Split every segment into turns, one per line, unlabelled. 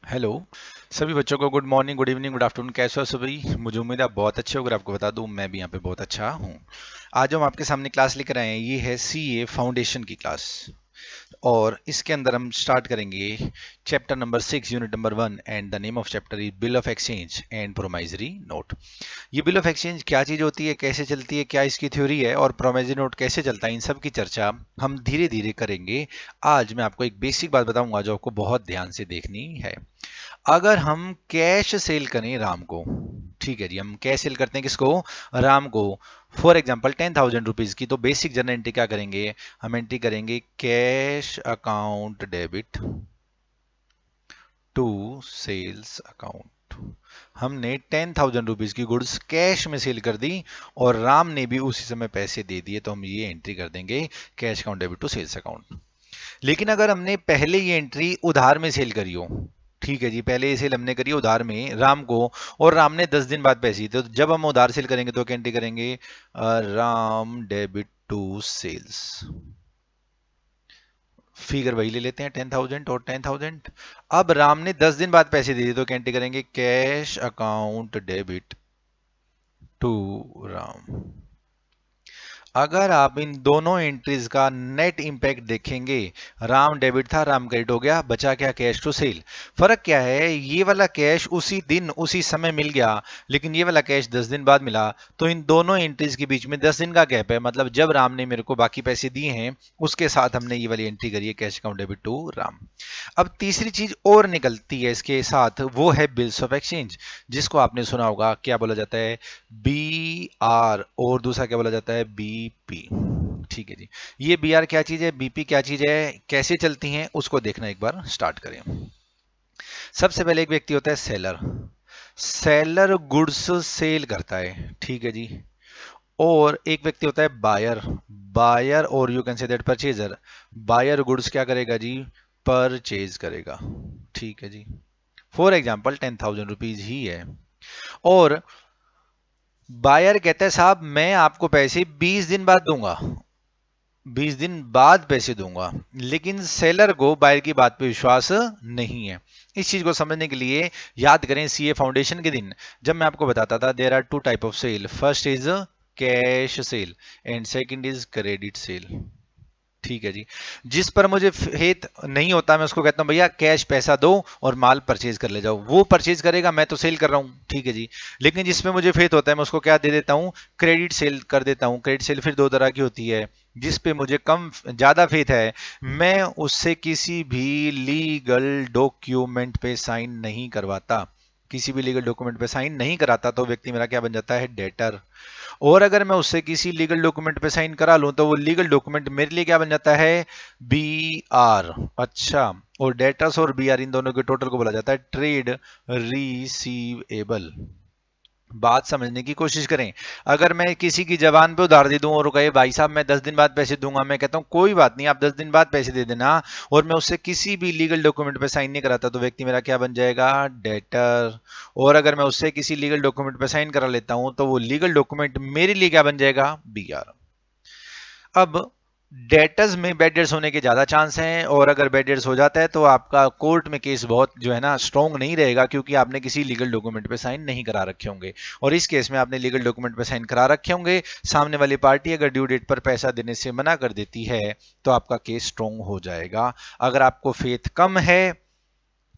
Hello सभी बच्चों को good morning, good evening, good afternoon. कैसे हो सभी? मुझे उम्मीद है आप बहुत अच्छे हो। अगर आपको बता दूं, मैं भी यहाँ पे बहुत अच्छा हूँ। आज हम आपके सामने क्लास लेकर आए हैं, ये है सीए फाउंडेशन की क्लास। और इसके अंदर हम स्टार्ट करेंगे chapter number 6 unit number 1 and the name of chapter is bill of exchange and promissory note. ये बिल ऑफ एक्सचेंज क्या चीज होती है, कैसे चलती है, क्या इसकी थ्योरी है और प्रोमाइजरी नोट कैसे चलता है, इन सब की चर्चा हम धीरे धीरे करेंगे। आज मैं आपको एक बेसिक बात बताऊंगा जो आपको बहुत ध्यान से देखनी है। अगर हम कैश सेल करें राम को, ठीक है जी, हम कैश सेल करते हैं किसको? राम को। फॉर एग्जाम्पल 10,000 रुपीज की, तो बेसिक जनरल एंट्री क्या करेंगे? हम एंट्री करेंगे cash account debit to sales account. हमने 10,000 रुपीज की गुड्स कैश में सेल कर दी और राम ने भी उसी समय पैसे दे दिए, तो हम ये एंट्री कर देंगे cash account debit to sales account. लेकिन अगर हमने पहले ये एंट्री उधार में सेल करी हो, ठीक है जी, पहले ये सेल हमने करी उधार में राम को और राम ने 10 दिन बाद पैसे दिए, तो जब हम उधार सेल करेंगे तो क्या एंट्री करेंगे? Ram debit to sales. Figure वही ले लेते हैं 10,000 और 10,000। अब राम ने 10 दिन बाद पैसे दे दिए तो क्या एंट्री करेंगे? Cash account debit to Ram. अगर आप इन दोनों एंट्रीज का नेट इंपैक्ट देखेंगे, राम डेबिट था, राम क्रेडिट हो गया, बचा क्या? Cash to sale. फर्क क्या है? ये वाला कैश उसी दिन उसी समय मिल गया, लेकिन ये वाला कैश 10 दिन बाद मिला। तो इन दोनों एंट्रीज के बीच में 10 दिन का गैप है, मतलब जब राम ने मेरे को बाकी पैसे दिए हैं उसके साथ हमने ये वाली एंट्री करी है cash account debit to Ram. अब तीसरी चीज और निकलती है इसके साथ, वो है बिल्स ऑफ एक्सचेंज, जिसको आपने सुना होगा क्या बोला जाता है? बी आर, और दूसरा क्या बोला जाता है? बीपी। ठीक है जी। ये बी आर क्या चीज है, बीपी क्या चीज है, कैसे चलती हैं, उसको देखना एक बार स्टार्ट करें। सबसे पहले एक व्यक्ति होता है सेलर। सेलर गुड्स सेल करता है, ठीक है जी। और एक व्यक्ति होता है बायर। बायर, और you can say that purchaser. Buyer goods क्या करेगा जी? परचेज करेगा, ठीक है जी। फॉर एग्जाम्पल 10,000 रुपीज ही है, और बायर कहता है साहब मैं आपको पैसे 20 दिन बाद दूंगा, 20 दिन बाद पैसे दूंगा। लेकिन सेलर को बायर की बात पे विश्वास नहीं है। इस चीज को समझने के लिए याद करें सीए फाउंडेशन के दिन, जब मैं आपको बताता था there are two type of sale, first is cash sale and second is credit sale, ठीक है जी। जिस पर मुझे फेथ नहीं होता मैं उसको कहता हूं भैया कैश पैसा दो और माल परचेज कर ले जाओ, वो परचेज करेगा, मैं तो सेल कर रहा हूं, ठीक है जी। लेकिन जिसमें मुझे फेथ होता है मैं उसको क्या दे देता हूं? क्रेडिट सेल कर देता हूं। क्रेडिट सेल फिर दो तरह की होती है। जिस पे मुझे कम ज्यादा फेथ है, मैं उससे किसी भी लीगल डॉक्यूमेंट पे साइन नहीं करवाता, किसी भी लीगल डॉक्यूमेंट पे साइन नहीं कराता, तो व्यक्ति मेरा क्या बन जाता है? डेटर। और अगर मैं उससे किसी लीगल डॉक्यूमेंट पे साइन करा लूं तो वो लीगल डॉक्यूमेंट मेरे लिए क्या बन जाता है? B R. अच्छा, और डेटर्स और बी आर इन दोनों के टोटल को बोला जाता है ट्रेड रिसीवेबल। बात समझने की कोशिश करें। अगर मैं किसी की जबान पे उधार दे दूं और कहे भाई साहब मैं 10 दिन बाद पैसे दूंगा, मैं कहता हूं कोई बात नहीं आप 10 दिन बाद पैसे दे देना, और मैं उससे किसी भी लीगल डॉक्यूमेंट पे साइन नहीं कराता, तो व्यक्ति मेरा क्या बन जाएगा? डेटर। और अगर मैं उससे किसी लीगल डॉक्यूमेंट पे साइन करा लेता हूं तो वो लीगल डॉक्यूमेंट मेरे लिए क्या बन जाएगा? B R. अब डेटर्स में बेड डेट्स होने के ज्यादा चांस हैं, और अगर बेड डेट्स हो जाता है तो आपका कोर्ट में केस बहुत जो है ना स्ट्रॉन्ग नहीं रहेगा, क्योंकि आपने किसी लीगल डॉक्यूमेंट पे साइन नहीं करा रखे होंगे। और इस केस में आपने लीगल डॉक्यूमेंट पे साइन करा रखे होंगे, सामने वाली पार्टी अगर ड्यू डेट पर पैसा देने से मना कर देती है तो आपका केस स्ट्रॉन्ग हो जाएगा। अगर आपको फेथ कम है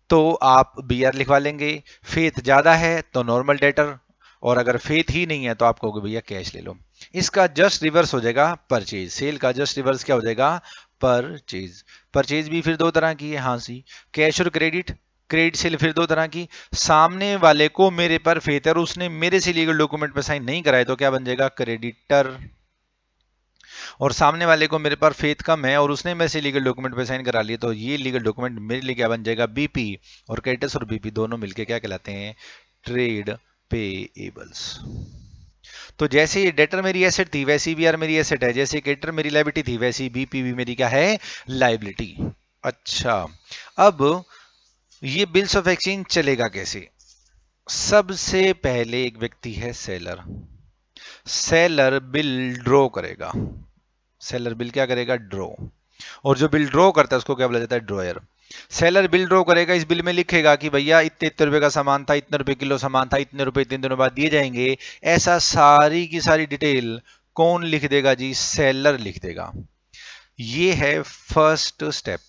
तो आप बी आर लिखवा लेंगे, फेथ ज्यादा है तो नॉर्मल डेटर, और अगर फेथ ही नहीं है तो आप कहोगे भैया कैश ले लो। इसका जस्ट रिवर्स हो जाएगा परचेज। सेल का जस्ट रिवर्स क्या हो जाएगा? परचेज। परचेज भी फिर दो तरह की है, हाँ सी, कैश और क्रेडिट। क्रेडिट सेल फिर दो तरह की, सामने वाले को मेरे पर फेथ है और उसने मेरे से लीगल डॉक्यूमेंट पर साइन नहीं कराए तो क्या बन जाएगा? क्रेडिटर। और सामने वाले को मेरे पर फेथ कम है और उसने मेरे से लीगल डॉक्यूमेंट पे साइन करा लिए, तो ये लीगल डॉक्यूमेंट मेरे लिए क्या बन जाएगा? बीपी। और क्रेडिटर्स और बीपी दोनों मिलके क्या कहलाते हैं? Trade payables. तो जैसे ये डेटर मेरी एसेट थी वैसी बीआर मेरी एसेट है, जैसे क्रेडिटर मेरी लायबिलिटी थी वैसी बीपी भी मेरी क्या है? लायबिलिटी। अच्छा, अब ये बिल्स ऑफ एक्सचेंज चलेगा कैसे? सबसे पहले एक व्यक्ति है सेलर। सेलर बिल ड्रॉ करेगा। सेलर बिल क्या करेगा? ड्रॉ। और जो बिल ड्रॉ करता है उसको क्या बोला जाता है? ड्रॉयर। सेलर बिल ड्रॉ करेगा, इस बिल में लिखेगा कि भैया इतने इतने रुपए का सामान था, इतने रुपए किलो सामान था, इतने रुपए इतने दिनों बाद दिए जाएंगे। ऐसा सारी की सारी डिटेल कौन लिख देगा जी? सेलर लिख देगा। ये है फर्स्ट स्टेप।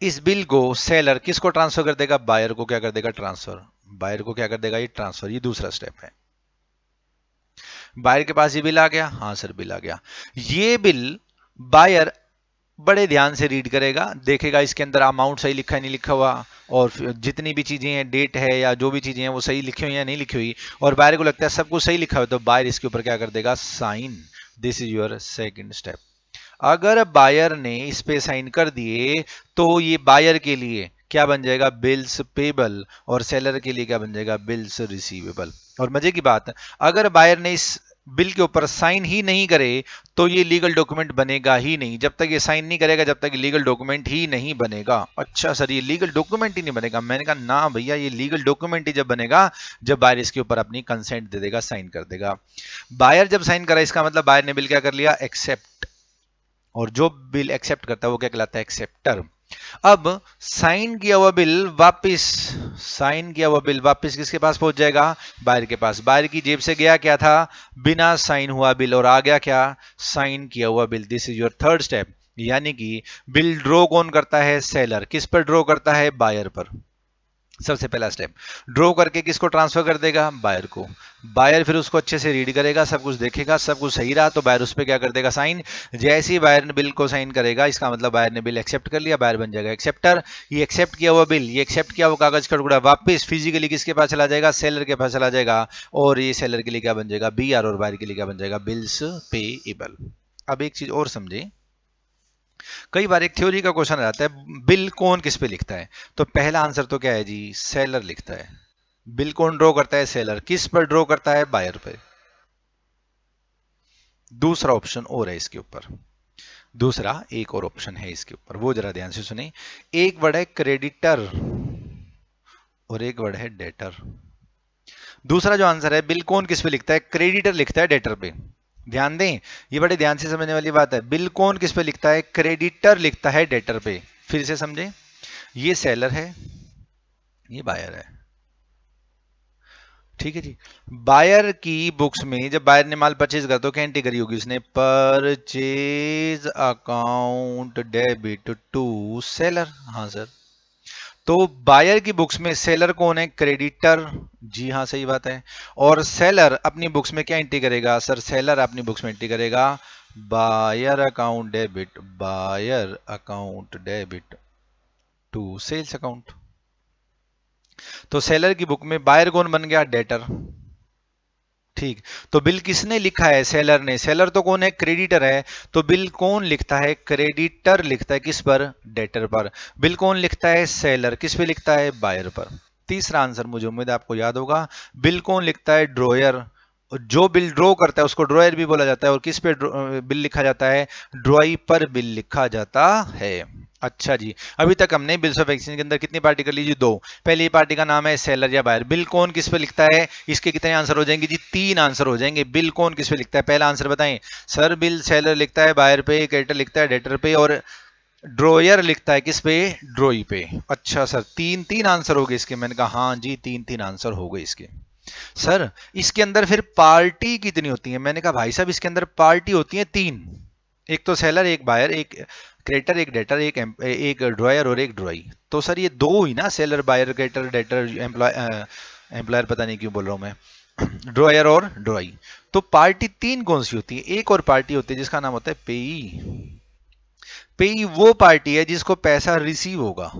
इस बिल को सेलर किसको ट्रांसफर कर देगा? बायर को क्या कर देगा? ट्रांसफर। बायर को क्या कर देगा? ये ट्रांसफर। ये दूसरा स्टेप है। बायर के पास ये बिल आ गया। हाँ सर बिल आ गया। ये बिल बायर बड़े ध्यान से रीड करेगा, देखेगा इसके अंदर अमाउंट सही लिखा है नहीं लिखा हुआ, और जितनी भी चीजें हैं, डेट है या जो भी चीजें हैं वो सही लिखी हुई या नहीं लिखी हुई, और बायर को लगता है सब कुछ सही लिखा हुआ, तो बायर इसके ऊपर क्या कर देगा? Sign. This is your second step. अगर बायर ने इस पे साइन कर दिए तो ये बायर के लिए क्या बन जाएगा? Bills payable. और सेलर के लिए क्या बन जाएगा? Bills receivable. और मजे की बात, अगर बायर ने इस बिल के ऊपर साइन ही नहीं करे तो ये लीगल डॉक्यूमेंट बनेगा ही नहीं। जब तक ये साइन नहीं करेगा जब तक लीगल डॉक्यूमेंट ही नहीं बनेगा। अच्छा सर ये लीगल डॉक्यूमेंट ही नहीं बनेगा? मैंने कहा ना भैया, ये लीगल डॉक्यूमेंट ही जब बनेगा जब बायर इसके ऊपर अपनी कंसेंट दे देगा, साइन कर देगा। बायर जब साइन करा इसका मतलब बायर ने बिल क्या कर लिया? एक्सेप्ट। और जो बिल एक्सेप्ट करता है वो क्या कहलाता है? एक्सेप्टर। अब साइन किया हुआ बिल वापस, साइन किया हुआ बिल वापस किसके पास पहुंच जाएगा? बायर के पास। बायर की जेब से गया क्या था? बिना साइन हुआ बिल, और आ गया क्या? साइन किया हुआ bill. This is your third step. यानी कि बिल ड्रॉ कौन करता है? सेलर। किस पर ड्रॉ करता है? बायर पर। सबसे पहला स्टेप, ड्रॉ करके किसको ट्रांसफर कर देगा? बायर को। बायर फिर उसको अच्छे से रीड करेगा, सब कुछ देखेगा, सब कुछ सही रहा तो बायर उस पर क्या कर देगा? साइन। जैसे ही बायर ने बिल को साइन करेगा इसका मतलब बायर ने बिल एक्सेप्ट कर लिया, बायर बन जाएगा एक्सेप्टर। ये एक्सेप्ट किया हुआ बिल, ये एक्सेप्ट किया हुआ कागज का टुकड़ा वापिस फिजिकली किसके पास चला जाएगा? सेलर के पास चला जाएगा। और ये सेलर के लिए क्या बन जाएगा? B are. और बायर के लिए क्या बन जाएगा? Bills payable. अब एक चीज और समझे, कई बार एक थ्योरी का क्वेश्चन आता है बिल कौन किस पे लिखता है? तो पहला आंसर तो क्या है जी? सेलर लिखता है। बिल कौन ड्रॉ करता है? सेलर। किस पर ड्रॉ करता है? बायर पे। दूसरा ऑप्शन और है इसके ऊपर। दूसरा एक और ऑप्शन है इसके ऊपर, वो जरा ध्यान से सुने। एक वर्ड है क्रेडिटर और एक वर्ड है डेटर। दूसरा जो आंसर है, बिल कौन किस पे लिखता है? क्रेडिटर लिखता है डेटर पे। ध्यान दें, ये बड़े ध्यान से समझने वाली बात है। बिल कौन किस पे लिखता है? क्रेडिटर लिखता है डेटर पे। फिर से समझे, ये सेलर है, ये बायर है। ठीक है जी। बायर की बुक्स में जब बायर ने माल परचेज करा तो क्या एंट्री करी होगी उसने? Purchase account debit to seller. हाँ सर। तो बायर की बुक्स में सेलर कौन है? क्रेडिटर। जी हाँ सही बात है। और सेलर अपनी बुक्स में क्या एंट्री करेगा? सर सेलर अपनी बुक्स में एंट्री करेगा buyer account debit, buyer account debit to sales account. तो सेलर की बुक में बायर कौन बन गया? डेटर। ठीक। तो बिल किसने लिखा है? सेलर ने। सेलर तो कौन है? क्रेडिटर है। तो बिल कौन लिखता है? क्रेडिटर लिखता है। किस पर? डेटर पर। बिल कौन लिखता है? सेलर। किस पे लिखता है? बायर पर। तीसरा आंसर मुझे उम्मीद है आपको याद होगा। बिल कौन लिखता है? ड्रॉयर। जो बिल ड्रॉ करता है उसको ड्रॉयर भी बोला जाता है। और किस पे बिल लिखा जाता है? ड्रॉई पर बिल लिखा जाता है। अच्छा जी। अभी तक हमने बिल्स ऑफ एक्सचेंज के अंदर कितनी पार्टी कर ली जी? दो। पहली पार्टी का नाम है सेलर या बायर। बिल कौन किस पे लिखता है? इसके कितने आंसर हो जाएंगे जी? तीन आंसर हो जाएंगे। बिल कौन किस पे लिखता है? पहला आंसर बताएं। सर बिल सेलर लिखता है बायर पे, क्रेडिटर लिखता है डेटर पे, और ड्रॉयर लिखता है किस पे? ड्रॉई पे। अच्छा सर, तीन तीन आंसर हो गए इसके। मैंने कहा हाँ जी, तीन तीन आंसर हो गए इसके। सर इसके अंदर फिर पार्टी कितनी होती है? मैंने कहा भाई साहब इसके अंदर पार्टी होती है तीन। एक तो सेलर, एक बायर, एक क्रेडिटर, एक डेटर, एक ड्रॉयर और एक ड्रॉई। तो सर ये दो हुई ना, seller buyer creditor debtor employee, employer पता नहीं क्यों बोल रहा हूं मैं ड्रॉयर और ड्रॉई। तो पार्टी तीन कौन सी होती है? एक और पार्टी होती है जिसका नाम होता है पेई। पेई वो पार्टी है जिसको पैसा रिसीव होगा।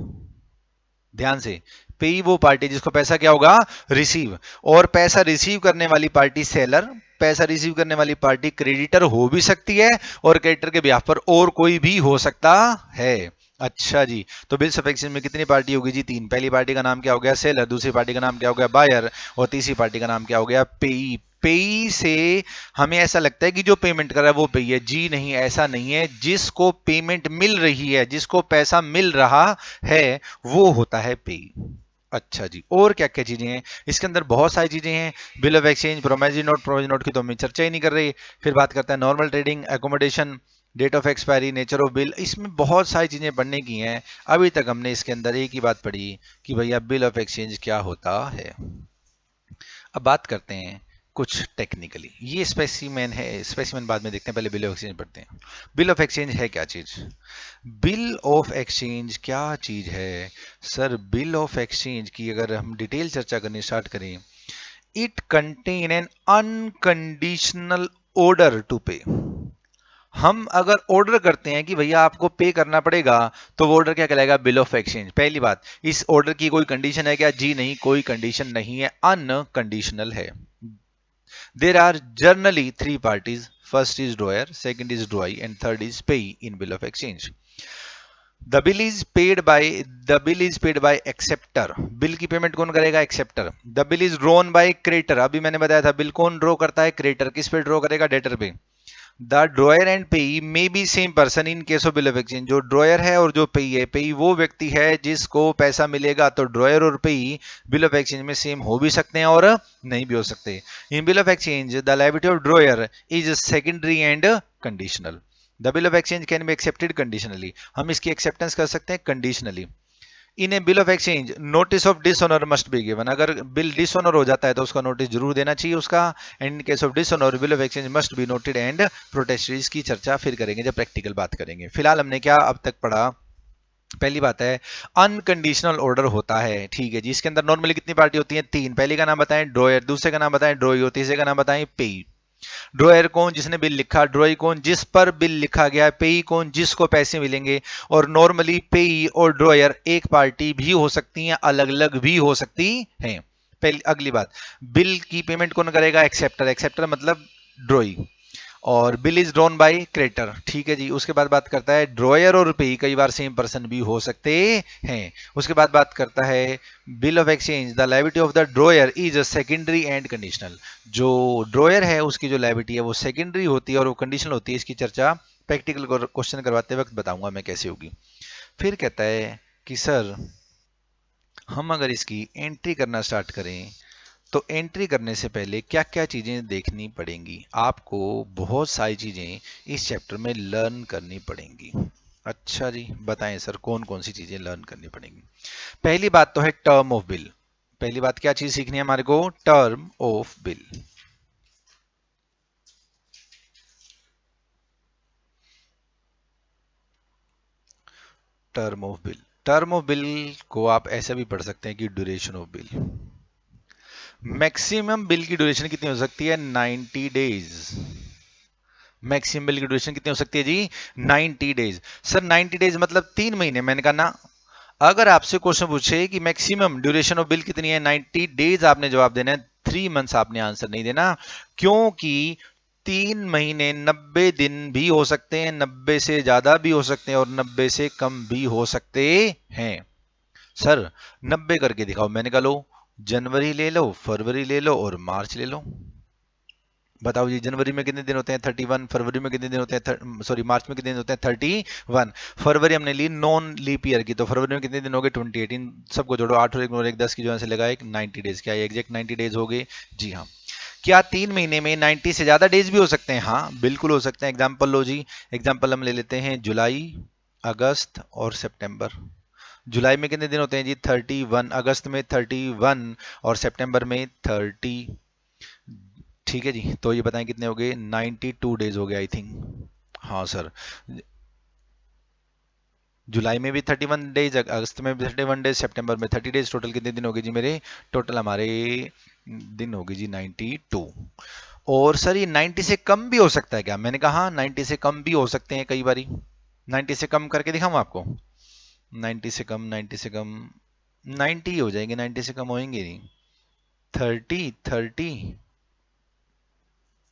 ध्यान से, पेई वो पार्टी जिसको पैसा क्या होगा? रिसीव। और पैसा रिसीव करने वाली पार्टी सेलर, पैसा रिसीव करने वाली पार्टी क्रेडिटर हो भी सकती है, और क्रेडिटर के ब्याह पर और कोई भी हो सकता है। अच्छा जी। तो बिल्स ऑफ एक्सचेंज में कितनी पार्टी होगी जी? तीन। पहली पार्टी का नाम क्या हो गया? सेलर। दूसरी पार्टी का नाम क्या हो गया? बायर। और तीसरी पार्टी का नाम क्या हो गया? पेई। पेई से हमें ऐसा लगता है कि जो पेमेंट कर रहा है वो पेई है। जी नहीं, ऐसा नहीं है। जिसको पेमेंट मिल रही है, जिसको पैसा मिल रहा है, वो होता है पेई। अच्छा जी। और क्या क्या चीजें हैं इसके अंदर? बहुत सारी चीजें हैं। Bill of exchange, promissory note, provision note की तो हम चर्चा ही नहीं कर रहे। फिर बात करते हैं normal trading, accommodation, date of expiry, nature of bill, इसमें बहुत सारी चीजें पढ़ने की हैं। अभी तक हमने इसके अंदर एक ही बात पढ़ी कि भैया बिल ऑफ एक्सचेंज क्या होता है। अब बात करते हैं कुछ टेक्निकली, ये स्पेसिमेन है, स्पेसिमेन बाद में देखते हैं, पहले बिल ऑफ एक्सचेंज पढ़ते हैं। बिल ऑफ एक्सचेंज है क्या चीज? बिल ऑफ एक्सचेंज क्या चीज है सर? बिल ऑफ एक्सचेंज की अगर हम डिटेल चर्चा करनी स्टार्ट करें, it contain an unconditional order to pay. हम अगर ऑर्डर करते हैं कि भैया आपको पे करना पड़ेगा, तो वो ऑर्डर क्या कहलाएगा? Bill of exchange. पहली बात, इस ऑर्डर की कोई कंडीशन है क्या? जी नहीं, कोई कंडीशन नहीं है, अनकंडीशनल है। There are generally three parties, first is drawer, second is drawee and third is payee in bill of exchange. The bill is paid by acceptor. Bill की पेमेंट कौन करेगा? Acceptor. The bill is drawn by creditor. अभी मैंने बताया था bill कौन draw करता है? क्रेडिटर। किस पे ड्रॉ करेगा? डेटर पे। द ड्रॉयर एंड पेई may be same person in case of bill of exchange. जो ड्रॉयर है और जो पेई है, पेई वो व्यक्ति है जिसको पैसा मिलेगा, तो ड्रॉयर और पेई बिल ऑफ एक्सचेंज में सेम हो भी सकते हैं और नहीं भी हो सकते। In bill of exchange the liability of drawer is secondary and conditional. The bill of exchange can be accepted conditionally. हम इसकी एक्सेप्टेंस कर सकते हैं conditionally. In a bill of exchange notice of dishonour must be given. अगर bill dishonour हो जाता है तो उसका नोटिस जरूर देना चाहिए उसका। And in case of dishonour bill of exchange must be noted and protested. इसकी चर्चा फिर करेंगे जब प्रैक्टिकल बात करेंगे। फिलहाल हमने क्या अब तक पढ़ा? पहली बात है, अनकंडीशनल ऑर्डर होता है, ठीक है जी। इसके अंदर नॉर्मली कितनी पार्टी होती है? तीन। पहले का नाम बताएं ड्रॉयर, दूसरे का नाम बताएं ड्रॉई और तीसरे का नाम बताएं पेई। ड्रॉयर कौन? जिसने बिल लिखा। ड्रॉई कौन? जिस पर बिल लिखा गया। पेई कौन? जिसको पैसे मिलेंगे। और नॉर्मली पेई और ड्रॉयर एक पार्टी भी हो सकती हैं, अलग अलग भी हो सकती हैं। पहली अगली बात, बिल की पेमेंट कौन करेगा? एक्सेप्टर। एक्सेप्टर मतलब ड्रॉई। और bill is drawn by creditor, ठीक है जी। उसके बाद बात करता है ड्रॉयर और पेई कई बार सेम पर्सन भी हो सकते हैं। उसके बाद बात करता है bill of exchange the liability of the dryer is a secondary and conditional. जो ड्रॉयर है उसकी जो लायबिलिटी है वो सेकेंडरी होती है और वो कंडीशनल होती है। इसकी चर्चा प्रैक्टिकल क्वेश्चन करवाते वक्त बताऊंगा मैं कैसे होगी। फिर कहता है कि सर हम अगर इसकी एंट्री करना स्टार्ट करें, तो एंट्री करने से पहले क्या क्या चीजें देखनी पड़ेंगी? आपको बहुत सारी चीजें इस चैप्टर में लर्न करनी पड़ेंगी। अच्छा जी, बताएं सर कौन कौन सी चीजें लर्न करनी पड़ेंगी? पहली बात तो है टर्म ऑफ बिल। पहली बात क्या चीज सीखनी है हमारे को? Term of bill. Term of bill, term of bill को आप ऐसा भी पढ़ सकते हैं कि duration of bill. Maximum bill की ड्यूरेशन कितनी हो सकती है? 90 डेज। मैक्सिमम बिल की ड्यूरेशन कितनी हो सकती है जी? 90 डेज। सर 90 डेज मतलब 3 महीने? मैंने कहा ना। अगर आपसे क्वेश्चन पूछे कि मैक्सिमम ड्यूरेशन ऑफ बिल कितनी है? 90 डेज आपने जवाब देना है, 3 मंथ्स आपने आंसर नहीं देना। क्योंकि 3 महीने 90 दिन भी हो सकते हैं, 90 से ज्यादा भी हो सकते हैं और 90 से कम भी हो सकते हैं। सर 90 करके दिखाओ। मैंने कहा लो, जनवरी ले लो, फरवरी ले लो और मार्च ले लो। बताओ जी, जनवरी में कितने दिन होते हैं? 31। फरवरी में कितने दिन होते हैं? सॉरी, मार्च में कितने दिन होते हैं? 31। फरवरी हमने ली नॉन लीप ईयर की, तो फरवरी में कितने दिन हो गए? 28। इन सबको जोड़ो, 8 और 1 और 1 10 की जो से लगा एक 90 डेज। क्या एग्जैक्ट 90 डेज हो गए? जी हाँ। क्या 3 महीने में 90 से ज्यादा डेज भी हो सकते हैं? हाँ बिल्कुल हो सकते हैं। एग्जाम्पल लो जी, एग्जाम्पल हम ले लेते हैं जुलाई, अगस्त और सितंबर। जुलाई में कितने दिन होते हैं जी? 31। अगस्त में 31 और सितंबर में 30। ठीक है जी, तो ये बताएं कितने हो गए? 92 डेज हो गए आई थिंक। हाँ सर, जुलाई में भी 31 डेज, अगस्त में भी 31 डेज, सितंबर में 30 डेज। टोटल कितने दिन हो गए जी मेरे? टोटल हमारे दिन हो गए जी 92। और सर ये 90 से कम भी हो सकता है क्या? मैंने कहा हाँ, 90 से कम भी हो सकते हैं कई बारी। 90 से कम करके दिखाऊं आपको? 90 से कम, 90 से कम, 90 हो जाएंगे, 90 से कम होंगे नहीं। 30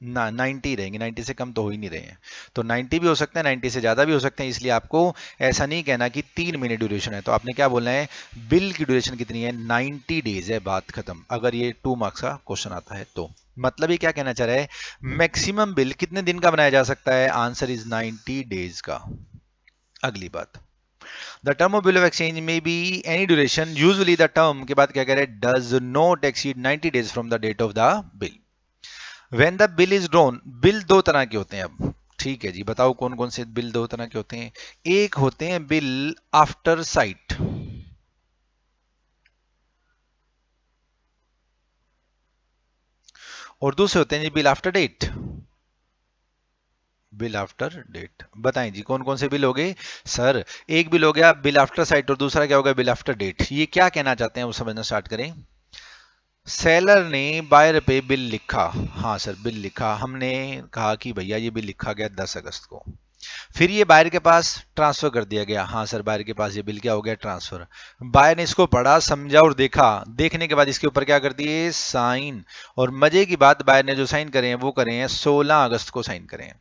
ना, 90 रहेंगे, 90 से कम तो हो ही नहीं रहे हैं। तो 90 भी हो सकते हैं, 90 से ज्यादा भी हो सकते हैं। इसलिए आपको ऐसा नहीं कहना कि 3 महीने ड्यूरेशन है, तो आपने क्या बोलना है? बिल की ड्यूरेशन कितनी है? 90 डेज है, बात खत्म। अगर ये 2 मार्क्स का क्वेश्चन आता है तो मतलब ये क्या कहना चाह रहा है? मैक्सिमम बिल कितने दिन का बनाया जा सकता है? आंसर इज 90 डेज का। अगली बात, the term of bill of exchange may be any duration. Usually the term के बाद क्या कह रहे हैं? Does not exceed 90 days from the date of the bill. When the bill is drawn, bill दो तरह के होते हैं। अब ठीक है जी, बताओ कौन कौन से बिल दो तरह के होते हैं। एक होते हैं बिल आफ्टर साइट, और दूसरे होते हैं जी bill after date. Bill after date, बताएं जी कौन कौन से बिल हो गए। सर, एक बिल हो गया बिल आफ्टर साइट और दूसरा क्या होगा, बिल आफ्टर डेट। ये क्या कहना चाहते हैं वो समझना स्टार्ट करें। सेलर ने बायर पे बिल लिखा, हाँ सर बिल लिखा, हमने कहा कि भैया ये बिल लिखा गया 10 अगस्त को। फिर ये बायर के पास ट्रांसफर कर दिया गया, हाँ सर बायर के पास ये बिल क्या हो गया, ट्रांसफर। बायर ने इसको पढ़ा समझा और देखा, देखने के बाद इसके ऊपर क्या कर दिए, साइन। और मजे की बात, बायर ने जो साइन करे हैं वो करे हैं 16 अगस्त को साइन करे हैं।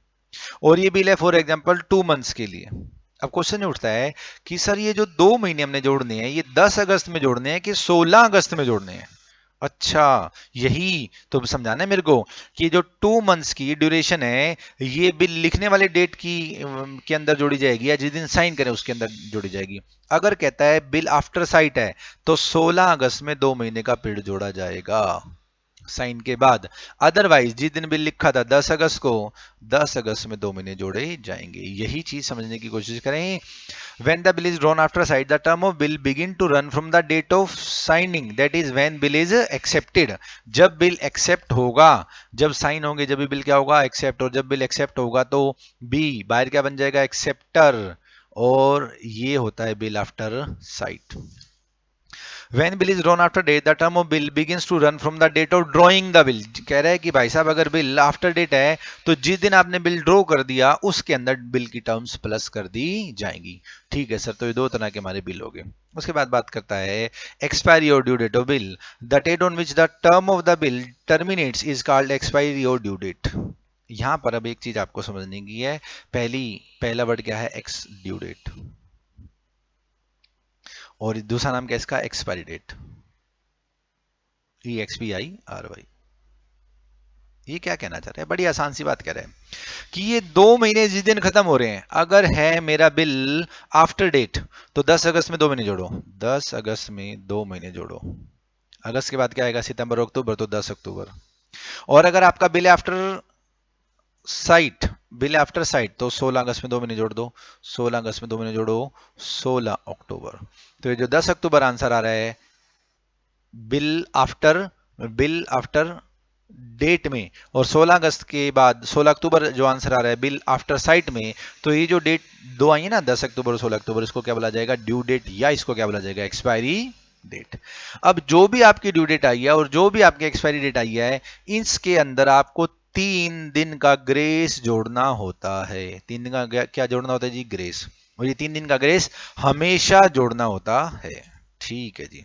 और ये बिल है फॉर एग्जांपल 2 मंथ्स के लिए। अब क्वेश्चन उठता है कि सर ये जो 2 महीने हमने जोड़ने हैं, ये 10 अगस्त में जोड़ने हैं कि 16 अगस्त में जोड़ने हैं। अच्छा, यही तो समझाना है मेरे को कि जो 2 मंथ्स की ड्यूरेशन है, ये बिल लिखने वाले डेट की के अंदर जोड़ी जाएगी या जिस दिन साइन करें उसके अंदर जोड़ी जाएगी। अगर कहता है बिल आफ्टर साइट है तो 16 अगस्त में 2 महीने का पीरियड जोड़ा जाएगा साइन के बाद। अदरवाइज जिस दिन बिल लिखा था 10 अगस्त को, 10 अगस्त में 2 महीने जोड़े जाएंगे। यही चीज समझने की कोशिश करें। when the bill is drawn after site, the term of bill begin to run from the date of signing, that is when bill is accepted। जब बिल एक्सेप्ट होगा, जब साइन होंगे जब भी बिल क्या होगा, एक्सेप्ट। और जब बिल एक्सेप्ट होगा तो बी बाहर क्या बन जाएगा, एक्सेप्टर। और ये होता है bill after site. When bill is drawn after date, the term of bill begins to run from the date of drawing the bill। कह रहा है कि भाई साहब अगर बिल आफ्टर डेट है तो जिस दिन आपने बिल ड्रॉ कर दिया उसके अंदर बिल की टर्म्स प्लस कर दी जाएंगी। ठीक है सर, तो ये दो तरह के हमारे बिल हो गए। उसके बाद बात करता है एक्सपायरी और due date of bill. The date on which the term of the bill terminates is called expiry और ड्यू डेट। यहां पर अब एक चीज आपको समझने की है। पहला वर्ड क्या है, एक्स ड्यू डेट, और दूसरा नाम क्या है इसका, एक्सपायरी डेट, EXPIRY। ये क्या कहना चाह रहे हैं, बड़ी आसान सी बात कह रहे हैं कि ये 2 महीने जिस दिन खत्म हो रहे हैं, अगर है मेरा बिल आफ्टर डेट तो 10 अगस्त में 2 महीने जोड़ो, 10 अगस्त में 2 महीने जोड़ो। अगस्त के बाद क्या आएगा, सितंबर अक्टूबर, तो 10 अक्टूबर। और अगर आपका bill after site, bill after site तो 16 अगस्त में 2 महीने जोड़ दो, 16 अगस्त में 2 महीने जोड़ो, 16 अक्टूबर। तो ये जो 10 अक्टूबर आंसर आ रहा है bill after, bill after date में, और 16 अगस्त के बाद 16 अक्टूबर जो आंसर आ रहा है बिल आफ्टर साइट में। तो ये जो डेट दो आई है ना, 10 अक्टूबर और 16 अक्टूबर, इसको क्या बोला जाएगा, ड्यू डेट, या इसको क्या बोला जाएगा, एक्सपायरी डेट। अब जो भी आपकी ड्यू डेट आई है और जो भी आपकी एक्सपायरी डेट आई है, इसके अंदर आपको 3 दिन का ग्रेस जोड़ना होता है। 3 दिन का क्या जोड़ना होता है जी, ग्रेस। और ये 3 दिन का ग्रेस हमेशा जोड़ना होता है। ठीक है जी।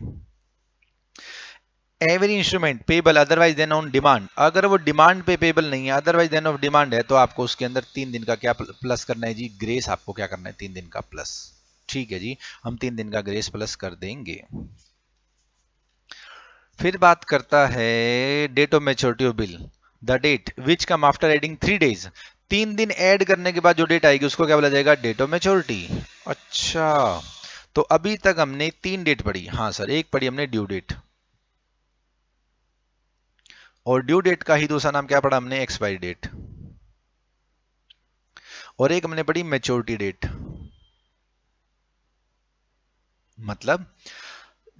Every instrument payable otherwise than on demand, अगर वो डिमांड पे पेबल नहीं है, अदरवाइज देन ऑफ डिमांड है, तो आपको उसके अंदर 3 दिन का क्या प्लस करना है जी, ग्रेस आपको क्या करना है, 3 दिन का प्लस। ठीक है जी, हम 3 दिन का ग्रेस प्लस कर देंगे। फिर बात करता है date of maturity of bill. The date which come after adding 3 days, 3 दिन ऐड करने के बाद जो डेट आएगी उसको क्या बोला जाएगा, डेट ऑफ मेच्योरिटी। अच्छा, तो अभी तक हमने 3 डेट पढ़ी, हाँ सर, एक पढ़ी हमने ड्यू डेट, और ड्यू डेट का ही दूसरा नाम क्या पढ़ा हमने, एक्सपायरी डेट। और एक हमने पढ़ी मेच्योरिटी डेट। मतलब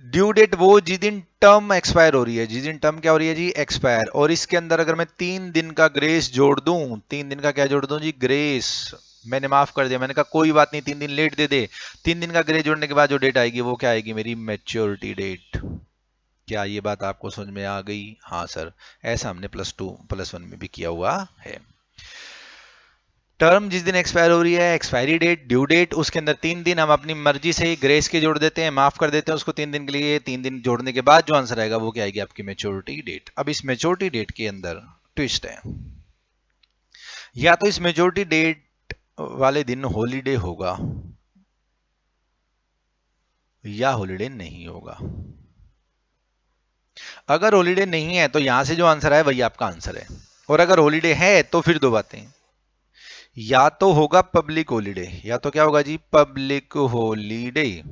ड्यू डेट वो जिस दिन टर्म एक्सपायर हो रही है, जिस दिन टर्म क्या हो रही है जी, एक्सपायर। और इसके अंदर अगर मैं 3 दिन का ग्रेस जोड़ दूं, 3 दिन का क्या जोड़ दूं जी, ग्रेस। मैंने माफ कर दिया, मैंने कहा कोई बात नहीं 3 दिन लेट दे दे। 3 दिन का ग्रेस जोड़ने के बाद जो डेट आएगी वो क्या आएगी, मेरी मेच्योरिटी डेट। क्या ये बात आपको समझ में आ गई, हाँ सर। ऐसा हमने +2 +1 में भी किया हुआ है। टर्म जिस दिन एक्सपायर हो रही है, एक्सपायरी डेट, ड्यू डेट, उसके अंदर 3 दिन हम अपनी मर्जी से ग्रेस के जोड़ देते हैं, माफ कर देते हैं उसको 3 दिन के लिए। 3 दिन जोड़ने के बाद जो आंसर आएगा वो क्या आएगी, आपकी मेच्योरिटी डेट। अब इस मेच्योरिटी डेट के अंदर ट्विस्ट है, या तो इस मेच्योरिटी डेट वाले दिन हॉलीडे होगा या हॉलीडे नहीं होगा। अगर हॉलीडे नहीं है तो यहां से जो आंसर है वही आपका आंसर है, और अगर हॉलीडे है तो फिर दो बातें, या तो होगा पब्लिक हॉलीडे, या तो क्या होगा जी, पब्लिक हॉलीडे,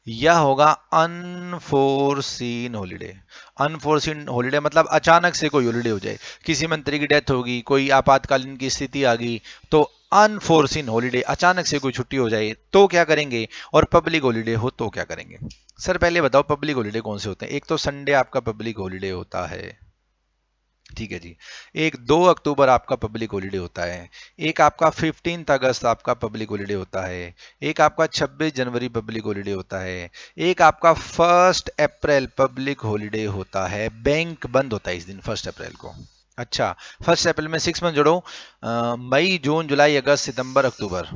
यह होगा अनफोर्सीन हॉलीडे। अनफोर्सीन हॉलीडे मतलब अचानक से कोई हॉलीडे हो जाए, किसी मंत्री की डेथ होगी, कोई आपातकालीन की स्थिति आ गई, तो अनफोर्सीन हॉलीडे, अचानक से कोई छुट्टी हो जाए तो क्या करेंगे, और पब्लिक हॉलीडे हो तो क्या करेंगे। सर पहले बताओ पब्लिक हॉलीडे कौन से होते हैं। एक तो संडे आपका पब्लिक हॉलीडे होता है, ठीक है जी। एक 2 अक्टूबर आपका पब्लिक हॉलीडे होता है। एक आपका 15 अगस्त आपका पब्लिक हॉलीडे होता है। एक आपका 26 जनवरी पब्लिक हॉलीडे होता है। एक आपका 1 अप्रैल पब्लिक हॉलीडे होता है। बैंक बंद होता है इस दिन 1 अप्रैल को। अच्छा, 1 अप्रैल में 6 मंथ जोड़ो, मई जून जुलाई अगस्त सितंबर अक्टूबर,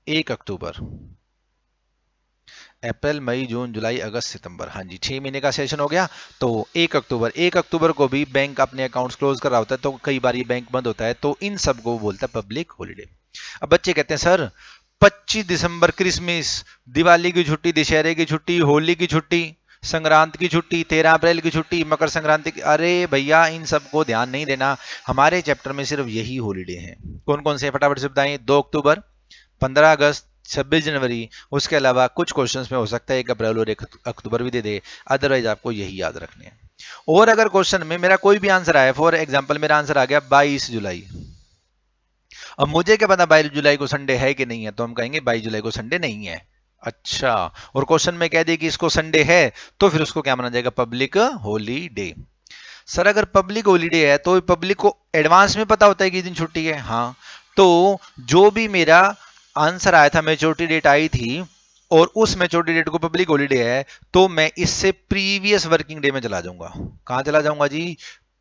1 अक्टूबर, अप्रैल मई जून जुलाई अगस्त सितंबर, हाँ जी 6 महीने का सेशन हो गया। तो 1 अक्टूबर, 1 अक्टूबर को भी बैंक अपने अकाउंट्स क्लोज कर रहा होता है, तो कई बार ये बैंक बंद होता है, तो इन सब को बोलता है पब्लिक हॉलीडे। अब बच्चे कहते हैं सर 25 दिसंबर क्रिसमस, दिवाली की छुट्टी, दशहरे की छुट्टी, होली की छुट्टी, संक्रांत की छुट्टी, 13 अप्रैल की छुट्टी, मकर संक्रांति की, अरे भैया इन सब को ध्यान नहीं देना, हमारे चैप्टर में सिर्फ यही हॉलीडे हैं। कौन कौन से फटाफट से बताएं। 2 अक्टूबर, 15 अगस्त, 26 जनवरी, उसके अलावा कुछ क्वेश्चंस में हो सकता है 1 अप्रैल और 1 अक्टूबर भी दे दे, अदरवाइज आपको यही याद रखने हैं। और अगर क्वेश्चन में मेरा कोई भी आंसर आया, फॉर एग्जाम्पल मेरा आंसर आ गया 22 जुलाई, अब मुझे क्या पता 22 जुलाई को संडे है कि नहीं है, तो हम कहेंगे 22 जुलाई को संडे नहीं है। अच्छा, और क्वेश्चन में कह दे कि इसको संडे है, तो फिर उसको क्या माना जाएगा, पब्लिक हॉलीडे। सर अगर पब्लिक हॉलीडे है तो पब्लिक को एडवांस में पता होता है कि इस दिन छुट्टी है, हाँ। तो जो भी मेरा आंसर आया था, मेच्योरिटी डेट आई थी, और उस मेच्योरिटी डेट को पब्लिक हॉलीडे है, तो मैं इससे प्रीवियस वर्किंग डे में चला जाऊंगा। कहां चला जाऊंगा जी,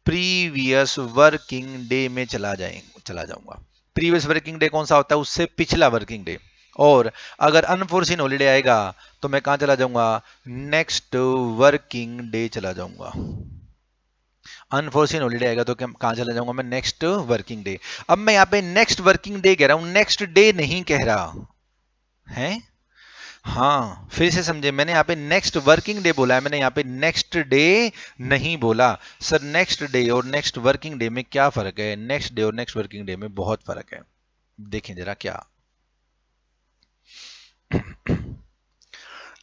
प्रीवियस वर्किंग डे में चला जाऊंगा। प्रीवियस वर्किंग डे कौन सा होता है, उससे पिछला वर्किंग डे। और अगर अनफोर्सीन हॉलीडे आएगा तो मैं कहां चला जाऊंगा, नेक्स्ट वर्किंग डे चला जाऊंगा। अनफोर्सीन हॉलीडे आएगा तो कहां चला जाऊंगा मैं, नेक्स्ट वर्किंग डे। अब मैं यहाँ पे नेक्स्ट वर्किंग डे कह रहा हूं, नेक्स्ट डे नहीं कह रहा है। हाँ फिर से समझे, मैंने यहाँ पे नेक्स्ट वर्किंग डे बोला है, मैंने यहाँ पे नेक्स्ट डे नहीं बोला। सर नेक्स्ट डे और नेक्स्ट वर्किंग डे में क्या फर्क है, नेक्स्ट डे और नेक्स्ट वर्किंग डे में बहुत फर्क है। देखें जरा क्या।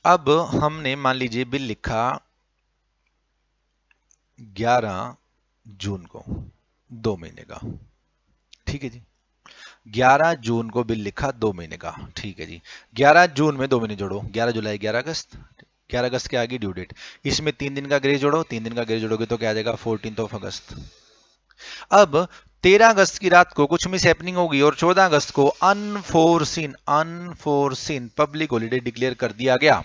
अब हमने मान लीजिए बिल लिखा 11 जून को, 2 महीने का, ठीक है जी। 11 जून को बिल लिखा 2 महीने का, ठीक है जी। 11 जून में 2 महीने जोड़ो, 11 जुलाई, 11 अगस्त, 11 अगस्त के आगे ड्यू डेट, इसमें 3 दिन का ग्रेज जोड़ो, 3 दिन का ग्रेज जोड़ोगे तो क्या आ जाएगा, 14 अगस्त। अब 13 अगस्त की रात को कुछ मिस हैपनिंग होगी और 14 अगस्त को unforeseen unforeseen public holiday declare कर दिया गया।